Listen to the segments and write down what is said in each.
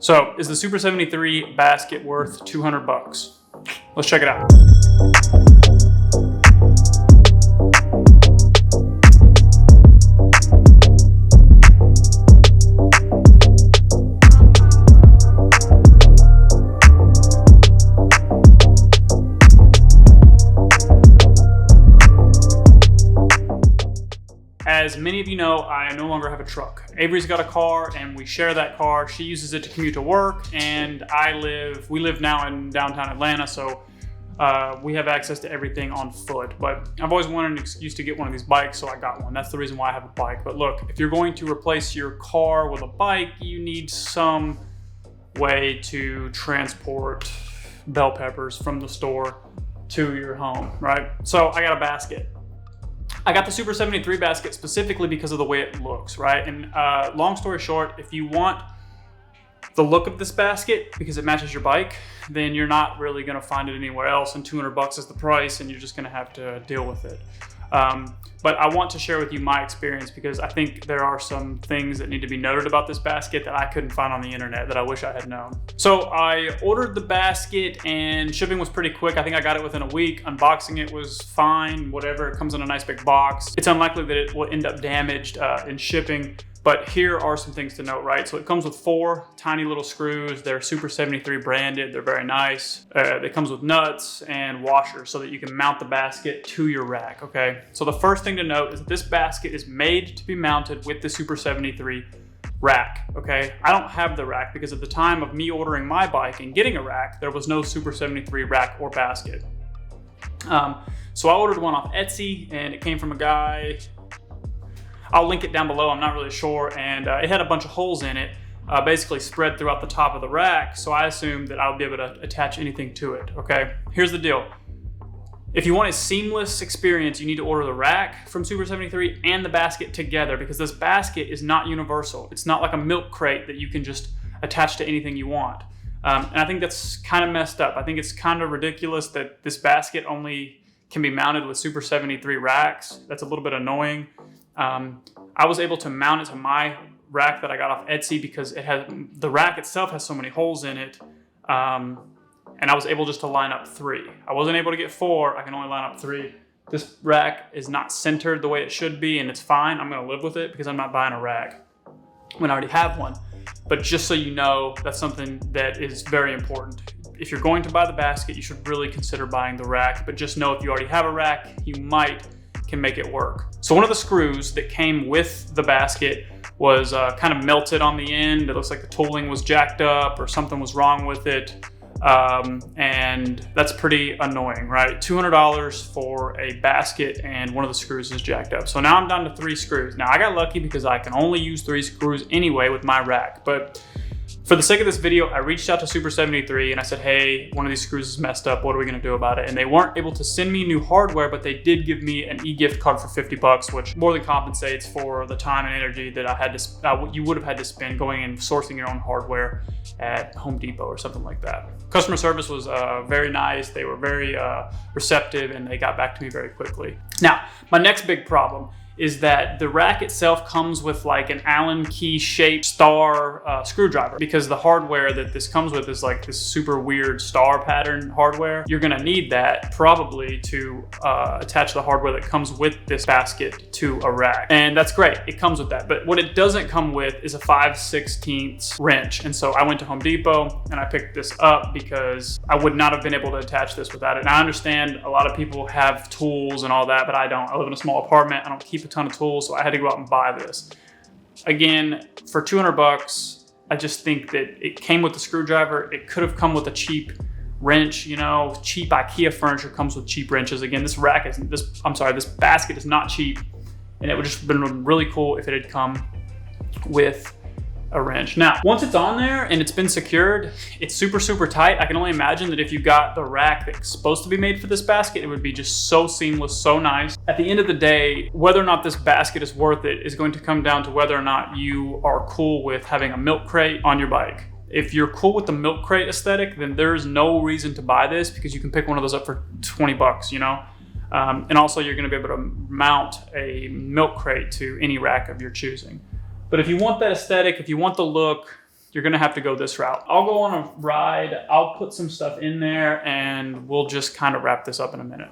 So is the Super 73 basket worth 200 bucks? Let's check it out. As many of you know, I no longer have a truck. Avery's got a car and we share that car. She uses it to commute to work, and we live now in downtown Atlanta, so we have access to everything on foot. But I've always wanted an excuse to get one of these bikes, so I got one. That's the reason why I have a bike. But look, if you're going to replace your car with a bike, you need some way to transport bell peppers from the store to your home, right? So I got a basket. I got the Super 73 basket specifically because of the way it looks, right? And long story short, if you want the look of this basket because it matches your bike, then you're not really gonna find it anywhere else, and 200 bucks is the price, and you're just gonna have to deal with it. But I want to share with you my experience because I think there are some things that need to be noted about this basket that I couldn't find on the internet that I wish I had known. So I ordered the basket and shipping was pretty quick. I think I got it within a week. Unboxing it was fine, whatever. It comes in a nice big box. It's unlikely that it will end up damaged in shipping. But here are some things to note, right? So it comes with 4 tiny little screws. They're Super 73 branded. They're very nice. It comes with nuts and washers so that you can mount the basket to your rack, okay? So the first thing to note is that this basket is made to be mounted with the Super 73 rack, okay? I don't have the rack because at the time of me ordering my bike and getting a rack, there was no Super 73 rack or basket. So I ordered one off Etsy and it came from a guy. I'll link it down below, I'm not really sure, and it had a bunch of holes in it, basically spread throughout the top of the rack, so I assumed that I would be able to attach anything to it, okay? Here's the deal. If you want a seamless experience, you need to order the rack from Super 73 and the basket together because this basket is not universal. It's not like a milk crate that you can just attach to anything you want. And I think that's kind of messed up. I think it's kind of ridiculous that this basket only can be mounted with Super 73 racks. That's a little bit annoying. I was able to mount it to my rack that I got off Etsy because the rack itself has so many holes in it, and I was able just to line up 3. I wasn't able to get 4, I can only line up 3. This rack is not centered the way it should be, and it's fine. I'm gonna live with it because I'm not buying a rack when I already have one. But just so you know, that's something that is very important. If you're going to buy the basket, you should really consider buying the rack, but just know if you already have a rack, you can make it work. So one of the screws that came with the basket was kind of melted on the end. It looks like the tooling was jacked up or something was wrong with it. And that's pretty annoying, right? $200 for a basket and one of the screws is jacked up. So now I'm down to 3 screws. Now I got lucky because I can only use 3 screws anyway with my rack, but for the sake of this video, I reached out to Super 73 and I said, hey, one of these screws is messed up. What are we gonna do about it? And they weren't able to send me new hardware, but they did give me an e-gift card for 50 bucks, which more than compensates for the time and energy that I had to, you would have had to spend going and sourcing your own hardware at Home Depot or something like that. Customer service was very nice. They were very receptive and they got back to me very quickly. Now, my next big problem is that the rack itself comes with like an Allen key shaped star screwdriver because the hardware that this comes with is like this super weird star pattern hardware. You're gonna need that probably to attach the hardware that comes with this basket to a rack. And that's great, it comes with that. But what it doesn't come with is a 5/16 wrench. And so I went to Home Depot and I picked this up because I would not have been able to attach this without it. And I understand a lot of people have tools and all that, but I don't. I live in a small apartment, I don't keep a ton of tools, so I had to go out and buy this. Again, for 200 bucks, I just think that it came with the screwdriver. It could have come with a cheap wrench, you know, cheap IKEA furniture comes with cheap wrenches. Again, this basket is not cheap, and it would just have been really cool if it had come with a wrench. Now, once it's on there and it's been secured, it's super, super tight. I can only imagine that if you got the rack that's supposed to be made for this basket, it would be just so seamless, so nice. At the end of the day, whether or not this basket is worth it is going to come down to whether or not you are cool with having a milk crate on your bike. If you're cool with the milk crate aesthetic, then there's no reason to buy this because you can pick one of those up for 20 bucks, you know? And also you're gonna be able to mount a milk crate to any rack of your choosing. But if you want that aesthetic, if you want the look, you're gonna have to go this route. I'll go on a ride, I'll put some stuff in there, and we'll just kind of wrap this up in a minute.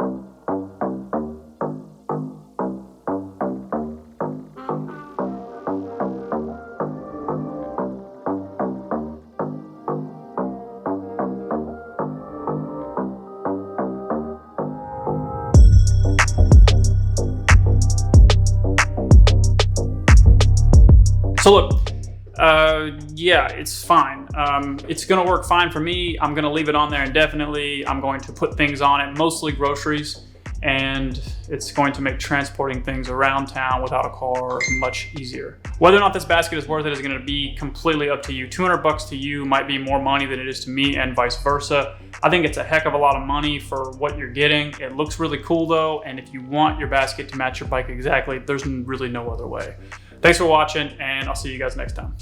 So look, yeah, it's fine. It's gonna work fine for me. I'm gonna leave it on there indefinitely. I'm going to put things on it, mostly groceries, and it's going to make transporting things around town without a car much easier. Whether or not this basket is worth it is gonna be completely up to you. 200 bucks to you might be more money than it is to me, and vice versa. I think it's a heck of a lot of money for what you're getting. It looks really cool though, and if you want your basket to match your bike exactly, there's really no other way. Thanks for watching, and I'll see you guys next time.